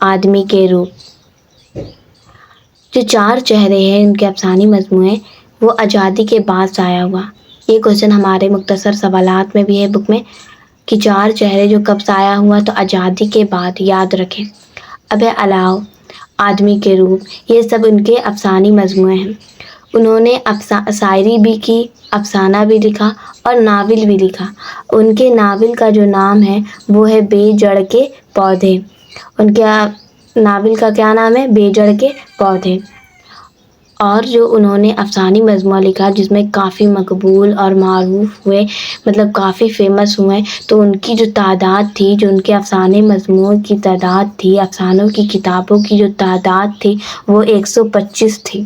آدمی کے روپ۔ جو 4 چہرے ہیں ان کے افسانوی مجموعے وہ آزادی کے بعد شائع ہوا۔ یہ کوشچن ہمارے مختصر سوالات میں بھی ہے بک میں کہ 4 چہرے جو کب شائع ہوا تو آزادی کے بعد، یاد رکھیں۔ اب ہے الاؤ، آدمی کے روپ، یہ سب ان کے افسانوی مجموعے ہیں۔ انہوں نے شاعری بھی کی، افسانہ بھی لکھا اور ناول بھی لکھا۔ ان کے ناول کا جو نام ہے وہ ہے بے جڑ کے پودے۔ ان کے ناول کا کیا نام ہے؟ بے جڑ کے پودے۔ اور جو انہوں نے افسانوی مجموعہ لکھا جس میں کافی مقبول اور معروف ہوئے، مطلب کافی فیمس ہوئے، تو ان کی جو تعداد تھی، جو ان کے افسانے مجموعوں کی تعداد تھی، افسانوں کی کتابوں کی جو تعداد تھی وہ 125 تھی۔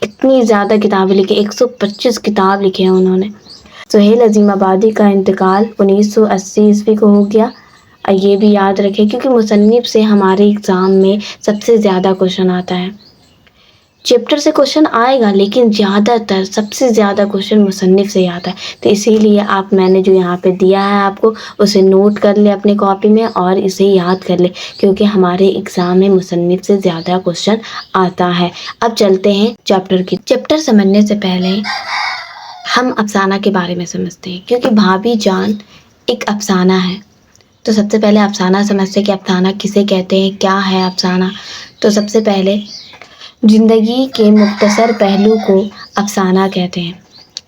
اتنی زیادہ کتابیں لکھی، 125 کتاب لکھے ہیں انہوں نے۔ سہیل عظیم آبادی کا انتقال 1980 کو ہو گیا۔ یہ بھی یاد رکھیں کیونکہ مصنف سے ہمارے ایگزام میں سب سے زیادہ کوشچن آتا ہے۔ چیپٹر سے کوشچن آئے گا لیکن زیادہ تر سب سے زیادہ کوشچن مصنف سے آتا ہے، تو اسی لیے میں نے جو یہاں پہ دیا ہے آپ کو اسے نوٹ کر لیں اپنی کاپی میں اور اسے یاد کر لیں کیونکہ ہمارے ایگزام میں مصنف سے زیادہ کوشچن آتا ہے۔ اب چلتے ہیں چیپٹر سمجھنے سے پہلے ہم افسانہ کے بارے میں سمجھتے ہیں کیونکہ بھابھی جان ایک افسانہ ہے۔ تو سب سے پہلے افسانہ سمجھتے ہیں کہ افسانہ کسے کہتے ہیں، کیا ہے افسانہ۔ تو سب سے پہلے زندگی کے مختصر پہلو کو افسانہ کہتے ہیں۔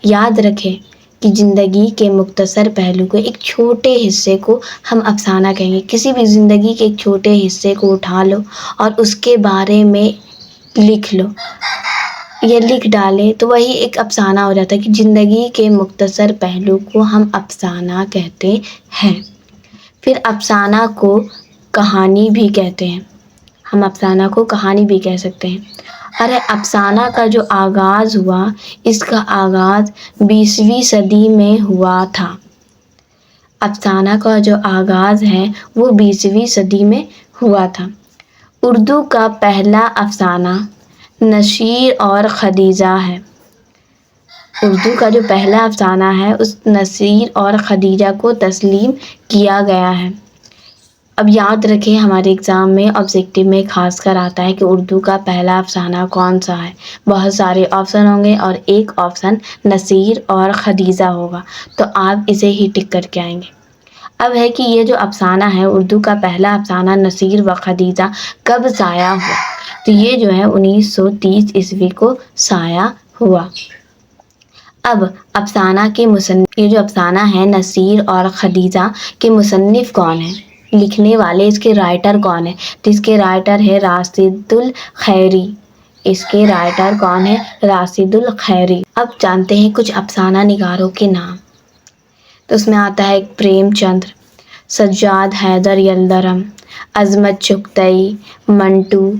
یاد رکھیں کہ زندگی کے مختصر پہلو کو، ایک چھوٹے حصے کو ہم افسانہ کہیں گے۔ کسی بھی زندگی کے ایک چھوٹے حصے کو اٹھا لو اور اس کے بارے میں لکھ لو یا لکھ ڈالیں تو وہی ایک افسانہ ہو جاتا ہے کہ زندگی کے مختصر پہلو کو ہم افسانہ کہتے ہیں۔ پھر افسانہ کو کہانی بھی کہتے ہیں، ہم افسانہ کو کہانی بھی کہہ سکتے ہیں۔ ارے افسانہ کا جو آغاز ہوا، اس کا آغاز 20ویں صدی میں ہوا تھا۔ افسانہ کا جو آغاز ہے وہ 20ویں صدی میں ہوا تھا۔ اردو کا پہلا افسانہ نصیر اور خدیجہ ہے۔ اردو کا جو پہلا افسانہ ہے اس نصیر اور خدیجہ کو تسلیم کیا گیا ہے۔ اب یاد رکھیں ہمارے ایگزام میں آبجیکٹیو میں خاص کر آتا ہے کہ اردو کا پہلا افسانہ کون سا ہے۔ بہت سارے آپشن ہوں گے اور ایک آپشن نصیر اور خدیجہ ہوگا، تو آپ اسے ہی ٹک کر کے آئیں گے۔ اب ہے کہ یہ جو افسانہ ہے، اردو کا پہلا افسانہ نصیر و خدیجہ کب شائع ہوا؟ تو یہ جو ہے 1930 کو شائع ہوا۔ اب افسانہ کے مصنف، یہ جو افسانہ ہے نصیر اور خدیجہ کے مصنف کون ہیں، لکھنے والے اس کے رائٹر کون ہیں؟ تو اس کے رائٹر ہے راشد الخیری۔ اس کے رائٹر کون ہے؟ راشد الخیری۔ اب جانتے ہیں کچھ افسانہ نگاروں کے نام۔ تو اس میں آتا ہے پریم چندر، سجاد حیدر یلدرم، عظمت چغتائی، منٹو،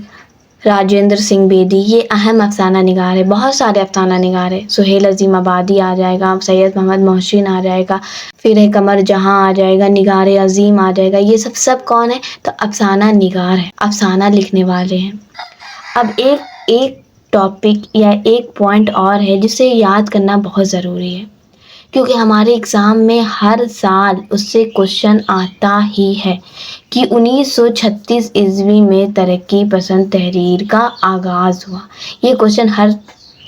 راجندر سنگھ بیدی، یہ اہم افسانہ نگار ہے۔ بہت سارے افسانہ نگار ہیں، سہیل عظیم آبادی آ جائے گا، سید محمد محسن آ جائے گا، پھر ہے قمر جہاں آ جائے گا، نگار عظیم آ جائے گا۔ یہ سب کون ہے؟ تو افسانہ نگار ہے، افسانہ لکھنے والے ہیں۔ اب ایک ٹاپک یا ایک پوائنٹ اور ہے جسے یاد کرنا بہت ضروری ہے کیونکہ ہمارے ایگزام میں ہر سال اس سے کوشچن آتا ہی ہے کہ 1936 میں ترقی پسند تحریر کا آغاز ہوا۔ یہ کوشچن ہر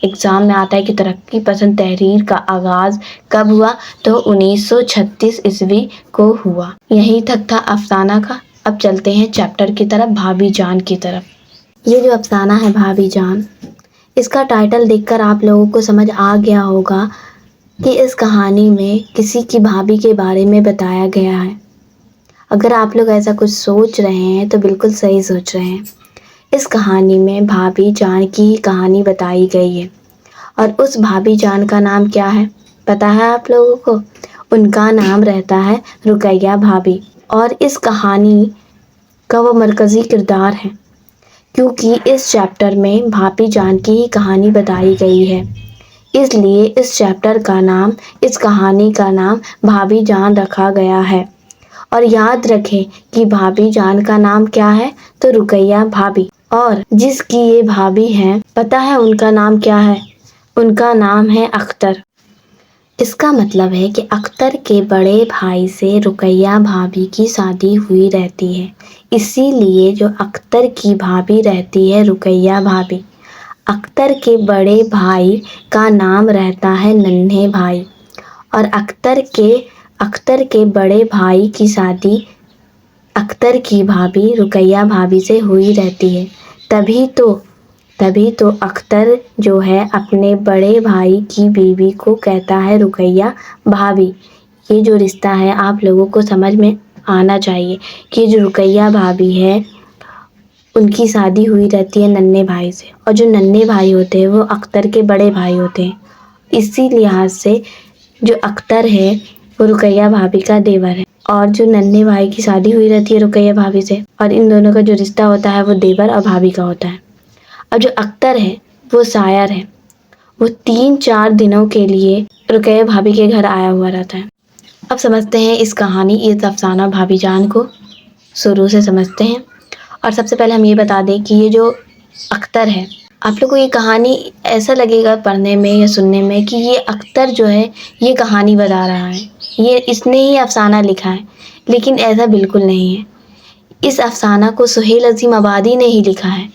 ایگزام میں آتا ہے کہ ترقی پسند تحریر کا آغاز کب ہوا؟ تو 1936 کو ہوا۔ یہیں تک تھا افسانہ کا۔ اب چلتے ہیں چیپٹر کی طرف، بھابھی جان کی طرف۔ یہ جو افسانہ ہے بھابھی جان، اس کا ٹائٹل دیکھ کر آپ لوگوں کو سمجھ آ گیا ہوگا کہ اس کہانی میں کسی کی بھابھی کے بارے میں بتایا گیا ہے۔ اگر آپ لوگ ایسا کچھ سوچ رہے ہیں تو بالکل صحیح سوچ رہے ہیں۔ اس کہانی میں بھابھی جان کی کہانی بتائی گئی ہے اور اس بھابھی جان کا نام کیا ہے پتہ ہے آپ لوگوں کو؟ ان کا نام رہتا ہے رقیہ بھابھی، اور اس کہانی کا وہ مرکزی کردار ہے کیونکہ اس چیپٹر میں بھابھی جان کی ہی کہانی بتائی گئی ہے، اس لیے اس چیپٹر کا نام، اس کہانی کا نام بھابھی جان رکھا گیا ہے۔ اور یاد رکھیں کہ بھابھی جان کا نام کیا ہے؟ تو رقیہ بھابھی، اور جس کی یہ بھابھی ہیں پتہ ہے ان کا نام کیا ہے؟ ان کا نام ہے اختر۔ اس کا مطلب ہے کہ اختر کے بڑے بھائی سے رقیہ بھابھی کی شادی ہوئی رہتی ہے، اسی لیے جو اختر کی بھابھی رہتی ہے رقیہ بھابھی۔ اختر کے بڑے بھائی کا نام رہتا ہے ننھے بھائی، اور اختر کے بڑے بھائی کی شادی اختر کی بھابھی رقیہ بھابھی سے ہوئی رہتی ہے۔ تبھی تو اختر جو ہے اپنے بڑے بھائی کی بیوی کو کہتا ہے رقیہ بھابھی۔ یہ جو رشتہ ہے آپ لوگوں کو سمجھ میں آنا چاہیے کہ جو رقیہ بھابھی ہے ان کی شادی ہوئی رہتی ہے ننھے بھائی سے، اور جو ننھے بھائی ہوتے ہیں وہ اختر کے بڑے بھائی ہوتے ہیں۔ اسی لحاظ سے جو اختر ہے وہ رقیہ بھابھی کا دیور ہے، اور جو ننھے بھائی کی شادی ہوئی رہتی ہے رقیہ بھابھی سے، اور ان دونوں کا جو رشتہ ہوتا ہے وہ دیور اور بھابھی کا ہوتا ہے۔ اب جو اختر ہے وہ شاعر ہے، وہ 3-4 دنوں کے لیے رقیہ بھابھی کے گھر آیا ہوا رہتا ہے۔ اب سمجھتے ہیں اس کہانی، اس افسانہ بھابھی جان کو شروع سے سمجھتے ہیں۔ اور سب سے پہلے ہم یہ بتا دیں کہ یہ جو اختر ہے، آپ لوگ کو یہ کہانی ایسا لگے گا پڑھنے میں یا سننے میں کہ یہ اختر جو ہے یہ کہانی بتا رہا ہے، یہ اس نے ہی افسانہ لکھا ہے، لیکن ایسا بالکل نہیں ہے۔ اس افسانہ کو سہیل عظیم آبادی نے ہی لکھا ہے،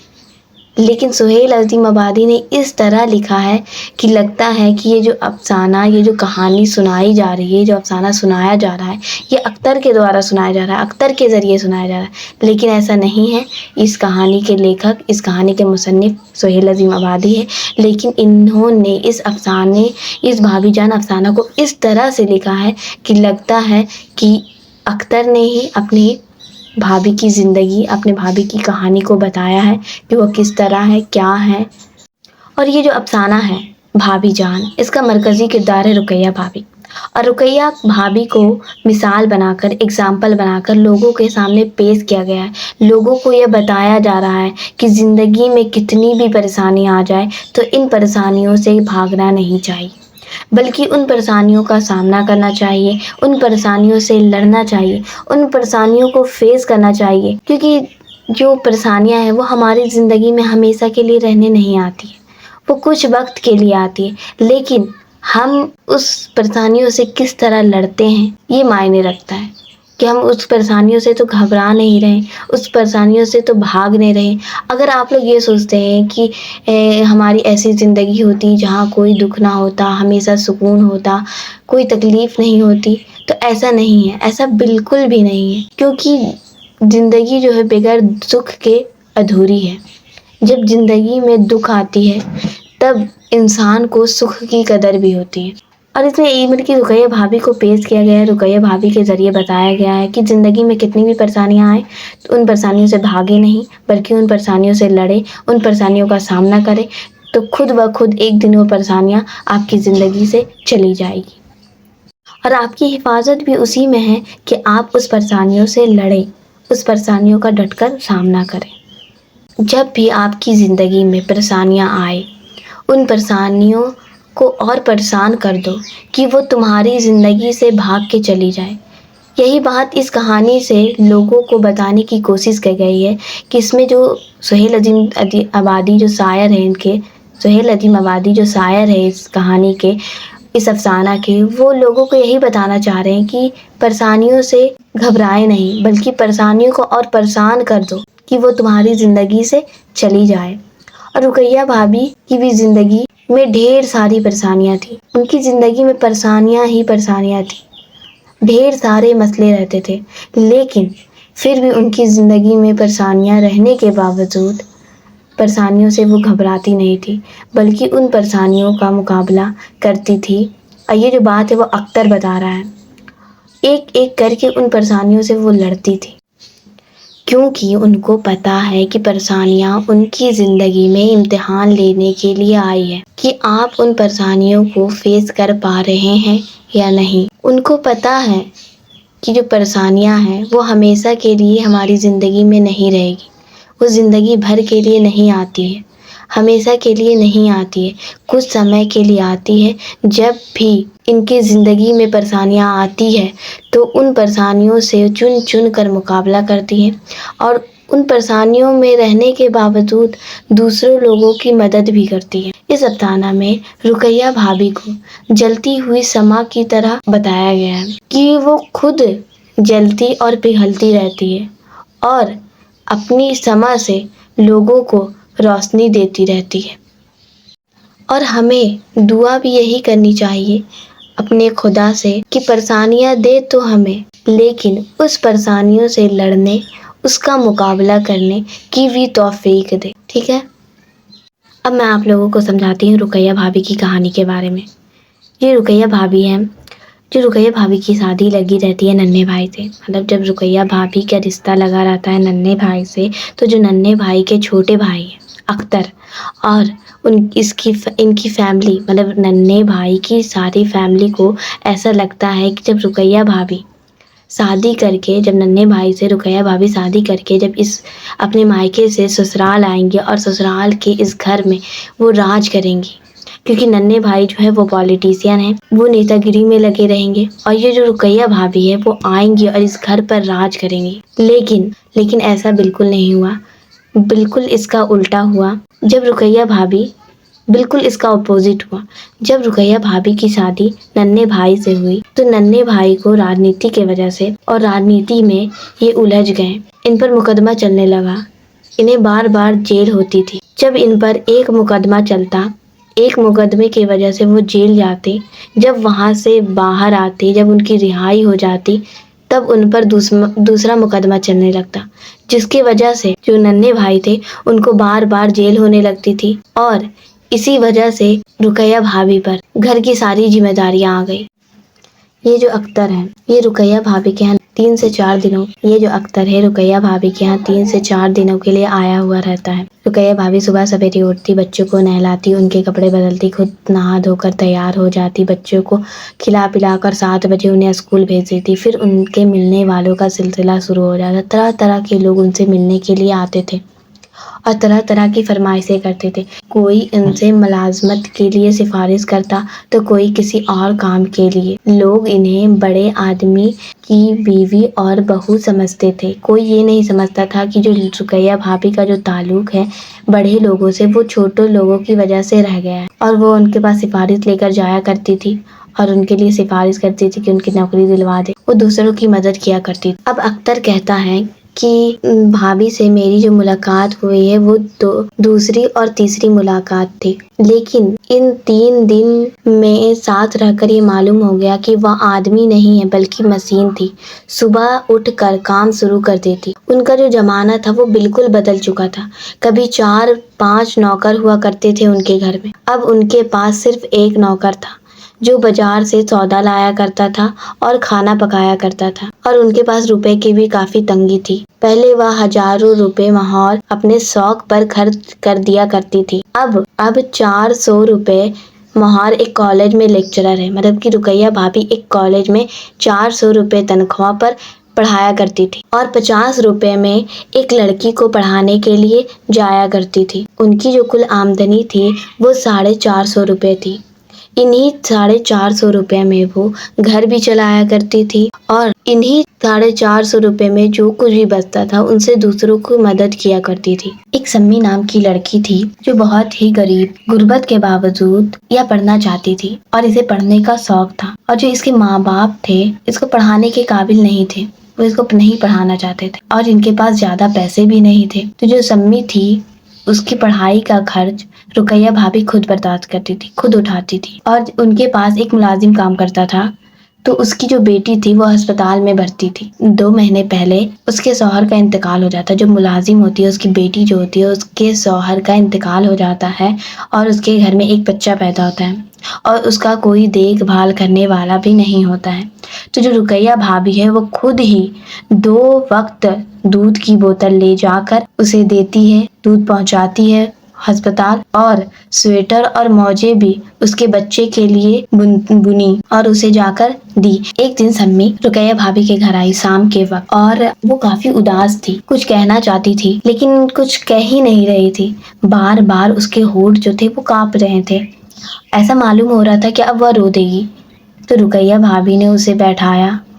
لیکن سہیل عظیم آبادی نے اس طرح لکھا ہے کہ لگتا ہے کہ یہ جو افسانہ، یہ جو کہانی سنائی جا رہی ہے، جو افسانہ سنایا جا رہا ہے، یہ اختر کے دوارا سنایا جا رہا ہے، اختر کے ذریعے سنایا جا رہا ہے، لیکن ایسا نہیں ہے۔ اس کہانی کے لیکھک، اس کہانی کے مصنف سہیل عظیم آبادی ہے، لیکن انہوں نے اس بھابھی جان افسانہ کو اس طرح سے لکھا ہے کہ لگتا ہے کہ اختر نے ہی اپنی بھابھی کی زندگی، اپنے بھابھی کی کہانی کو بتایا ہے کہ وہ کس طرح ہے، کیا ہے۔ اور یہ جو افسانہ ہے بھابھی جان، اس کا مرکزی کردار ہے رقیہ بھابھی، اور رقیہ بھابھی کو مثال بنا کر، اگزامپل بنا کر لوگوں کے سامنے پیش کیا گیا ہے۔ لوگوں کو یہ بتایا جا رہا ہے کہ زندگی میں کتنی بھی پریشانی آ جائے تو ان پریشانیوں سے بھاگنا نہیں چاہیے، بلکہ ان پریشانیوں کا سامنا کرنا چاہیے، ان پریشانیوں سے لڑنا چاہیے، ان پریشانیوں کو فیس کرنا چاہیے، کیونکہ جو پریشانیاں ہیں وہ ہماری زندگی میں ہمیشہ کے لیے رہنے نہیں آتی ہیں، وہ کچھ وقت کے لیے آتی ہے، لیکن ہم اس پریشانیوں سے کس طرح لڑتے ہیں یہ معنی رکھتا ہے کہ ہم اس پریشانیوں سے تو گھبرا نہیں رہے، اس پریشانیوں سے تو بھاگ نہیں رہے۔ اگر آپ لوگ یہ سوچتے ہیں کہ ہماری ایسی زندگی ہوتی جہاں کوئی دکھ نہ ہوتا، ہمیشہ سکون ہوتا، کوئی تکلیف نہیں ہوتی، تو ایسا نہیں ہے، ایسا بالکل بھی نہیں ہے، کیونکہ زندگی جو ہے بغیر دکھ کے ادھوری ہے۔ جب زندگی میں دکھ آتی ہے تب انسان کو سکھ کی قدر بھی ہوتی ہے۔ اور اس میں ایون کی رقیہ بھابھی کو پیش کیا گیا ہے، رقیہ بھابھی کے ذریعے بتایا گیا ہے کہ زندگی میں کتنی بھی پریشانیاں آئیں تو ان پریشانیوں سے بھاگے نہیں، بلکہ ان پریشانیوں سے لڑے، ان پریشانیوں کا سامنا کرے، تو خود بخود ایک دن وہ پریشانیاں آپ کی زندگی سے چلی جائے گی، اور آپ کی حفاظت بھی اسی میں ہے کہ آپ اس پریشانیوں سے لڑیں، اس پریشانیوں کا ڈٹ کر سامنا کریں۔ جب بھی آپ کی زندگی میں پریشانیاں آئیں، ان پریشانیوں کو اور پریشان کر دو کہ وہ تمہاری زندگی سے بھاگ کے چلی جائے۔ یہی بات اس کہانی سے لوگوں کو بتانے کی کوشش کی گئی ہے کہ اس میں جو سہیل عظیم آبادی جو شاعر ہیں، سہیل عظیم آبادی جو شاعر ہے اس کہانی کے، اس افسانہ کے، وہ لوگوں کو یہی بتانا چاہ رہے ہیں کہ پریشانیوں سے گھبرائے نہیں، بلکہ پریشانیوں کو اور پریشان کر دو کہ وہ تمہاری زندگی سے چلی جائے۔ اور رقیہ بھابھی کی بھی زندگی میں ڈھیر ساری پریشانیاں تھیں، ان کی زندگی میں پریشانیاں ہی پریشانیاں تھیں، ڈھیر سارے مسئلے رہتے تھے، لیکن پھر بھی ان کی زندگی میں پریشانیاں رہنے کے باوجود پریشانیوں سے وہ گھبراتی نہیں تھی، بلکہ ان پریشانیوں کا مقابلہ کرتی تھی۔ اور یہ جو بات ہے وہ اختر بتا رہا ہے، ایک ایک کر کے ان پریشانیوں سے وہ لڑتی تھی، کیونکہ ان کو پتا ہے کہ پریشانیاں ان کی زندگی میں امتحان لینے کے لیے آئی ہے کہ آپ ان پریشانیوں کو فیس کر پا رہے ہیں یا نہیں۔ ان کو پتا ہے کہ جو پریشانیاں ہیں وہ ہمیشہ کے لیے ہماری زندگی میں نہیں رہے گی، وہ زندگی بھر کے لیے نہیں آتی ہے، ہمیشہ کے لیے نہیں آتی ہے، کچھ سمے کے لیے آتی ہے۔ جب بھی ان کی زندگی میں پریشانیاں آتی ہے تو ان پریشانیوں سے چن چن کر مقابلہ کرتی ہیں، اور ان پریشانیوں میں رہنے کے باوجود دوسرے لوگوں کی مدد بھی کرتی ہیں۔ اس افسانہ میں رقیہ بھابھی کو جلتی ہوئی سما کی طرح بتایا گیا ہے کہ وہ خود جلتی اور پگھلتی رہتی ہے اور اپنی سما سے لوگوں کو روشنی دیتی رہتی ہے۔ اور ہمیں دعا بھی یہی کرنی چاہیے اپنے خدا سے کہ پریشانیاں دے تو ہمیں، لیکن اس پریشانیوں سے لڑنے، اس کا مقابلہ کرنے کی بھی توفیق دے، ٹھیک ہے؟ اب میں آپ لوگوں کو سمجھاتی ہوں رقیہ بھابھی کی کہانی کے بارے میں۔ یہ رقیہ بھابھی ہیں، جو رقیہ بھابھی کی شادی لگی رہتی ہے ننھے بھائی سے، مطلب جب رقیہ بھابھی کا رشتہ لگا رہتا ہے ننھے بھائی سے، تو جو ننھے بھائی کے چھوٹے بھائی ہیں اختر، اور ان کی فیملی، مطلب ننھے بھائی کی ساری فیملی کو ایسا لگتا ہے کہ جب رقیہ بھابھی شادی کر کے، جب ننھے بھائی سے رقیہ بھابھی شادی کر کے جب اس اپنے مائکے سے سسرال آئیں گے اور سسرال کے اس گھر میں وہ راج کریں گی، کیونکہ ننھے بھائی جو ہے وہ پولیٹیشین ہیں، وہ نیتا گری میں لگے رہیں گے، اور یہ جو رقیہ بھابھی ہے وہ آئیں گی اور اس گھر پر راج کریں گی۔ لیکن ایسا بالکل نہیں ہوا، بالکل اس کا الٹا ہوا۔ جب رقیہ بھابھی بالکل اس کا اپوزٹ ہوا، جب رقیہ بھابھی کی شادی ننھے بھائی سے ہوئی تو ننھے بھائی کو راجنیتی کی وجہ سے اور راجنیتی میں یہ الجھ گئے، ان پر مقدمہ چلنے لگا، انہیں بار بار جیل ہوتی تھی۔ جب ان پر ایک مقدمہ چلتا، ایک مقدمے کی وجہ سے وہ جیل جاتے، جب وہاں سے باہر آتے، جب ان کی رہائی ہو جاتی، تب ان پر دوسرا مقدمہ چلنے لگتا، جس کی وجہ سے جو ننھے بھائی تھے ان کو بار بار جیل ہونے لگتی تھی، اور اسی وجہ سے رقیہ بھابھی پر گھر کی ساری ذمہ داریاں آ گئی۔ یہ جو اختر ہے، یہ رقیہ بھابھی کے یہاں 3 سے 4 دنوں یہ جو اختر ہے رقیہ بھابھی کے یہاں 3 سے 4 دنوں کے لیے آیا ہوا رہتا ہے۔ رقیہ بھابھی صبح سویرے اٹھتی، بچوں کو نہلاتی، ان کے کپڑے بدلتی، خود نہا دھو کر تیار ہو جاتی، بچوں کو کھلا پلا کر 7 بجے انہیں اسکول بھیج دیتی، پھر ان کے ملنے والوں کا سلسلہ شروع ہو جاتا۔ طرح طرح کے لوگ ان سے ملنے کے لیے آتے تھے اور طرح طرح کی فرمائشیں کرتے تھے، کوئی ان سے ملازمت کے لیے سفارش کرتا تو کوئی کسی اور کام کے لیے۔ لوگ انہیں بڑے آدمی کی بیوی اور بہو سمجھتے تھے، کوئی یہ نہیں سمجھتا تھا کہ جو رقیہ بھابھی کا جو تعلق ہے بڑے لوگوں سے، وہ چھوٹے لوگوں کی وجہ سے رہ گیا ہے، اور وہ ان کے پاس سفارش لے کر جایا کرتی تھی اور ان کے لیے سفارش کرتی تھی کہ ان کی نوکری دلوا دے، وہ دوسروں کی مدد کیا کرتی تھی۔ اب اختر کہتا ہے کہ بھابھی سے میری جو ملاقات ہوئی ہے وہ دوسری اور تیسری ملاقات تھی، لیکن ان 3 دن میں ساتھ رہ کر یہ معلوم ہو گیا کہ وہ آدمی نہیں ہے بلکہ مشین تھی، صبح اٹھ کر کام شروع کر دیتی۔ ان کا جو زمانہ تھا وہ بالکل بدل چکا تھا، کبھی 4-5 نوکر ہوا کرتے تھے ان کے گھر میں، اب ان کے پاس صرف ایک نوکر تھا جو بازار سے سودا لایا کرتا تھا اور کھانا پکایا کرتا تھا، اور ان کے پاس روپے کی بھی کافی تنگی تھی۔ پہلے وہ ہزاروں روپے مہر اپنے شوق پر خرچ کر دیا کرتی تھی، اب 400 روپے مہر ایک کالج میں لیکچرر ہے، مطلب کہ رقیہ بھابھی ایک کالج میں 400 روپے تنخواہ پر پڑھایا کرتی تھی اور 50 روپے میں ایک لڑکی کو پڑھانے کے لیے جایا کرتی تھی۔ ان کی جو کل آمدنی تھی وہ 450 روپے تھی۔ انہی 450 روپے میں وہ گھر بھی چلایا کرتی تھی، اور انہی 450 روپے میں جو کچھ بھی بچتا تھا ان سے دوسروں کو مدد کیا کرتی تھی۔ ایک سمی نام کی لڑکی تھی جو بہت ہی غریب، غربت کے باوجود یہ پڑھنا چاہتی تھی اور اسے پڑھنے کا شوق تھا، اور جو اس کے ماں باپ تھے اس کو پڑھانے کے قابل نہیں تھے، وہ اس کو نہیں پڑھانا چاہتے تھے، اور ان کے پاس زیادہ پیسے بھی نہیں تھے، تو جو سمی تھی اس کی پڑھائی کا خرچ رقیہ بھابھی خود برداشت کرتی تھی، خود اٹھاتی تھی، اور ان کے پاس ایک ملازم کام کرتا تھا، تو اس کی جو بیٹی تھی وہ ہسپتال میں بھرتی تھی۔ 2 مہینے پہلے اس کے شوہر کا انتقال ہو جاتا ہے، جو ملازم ہوتی ہے اس کی بیٹی جو ہوتی ہے اس کے شوہر کا انتقال ہو جاتا ہے، اور اس کے گھر میں ایک بچہ پیدا ہوتا ہے اور اس کا کوئی دیکھ بھال کرنے والا بھی نہیں ہوتا ہے، تو جو رقیہ بھابھی ہے وہ خود ہی 2 وقت دودھ کی بوتل لے جا کر اسے دیتی ہے، دودھ پہنچاتی ہے ہسپتال، اور سویٹر اور موزے بھی اس کے بچے کے لیے بنی اور اسے جا کر دی۔ ایک دن سمی رقیہ بھابھی کے گھر آئی شام کے وقت، اور وہ کافی اداس تھی، کچھ کہنا چاہتی تھی لیکن کچھ کہہ ہی نہیں رہی تھی، بار بار اس کے ہونٹ جو تھے وہ کانپ رہے تھے، ایسا معلوم ہو رہا تھا کہ اب وہ رو دے گی۔ تو رقیہ بھابھی نے اسے بیٹھایا،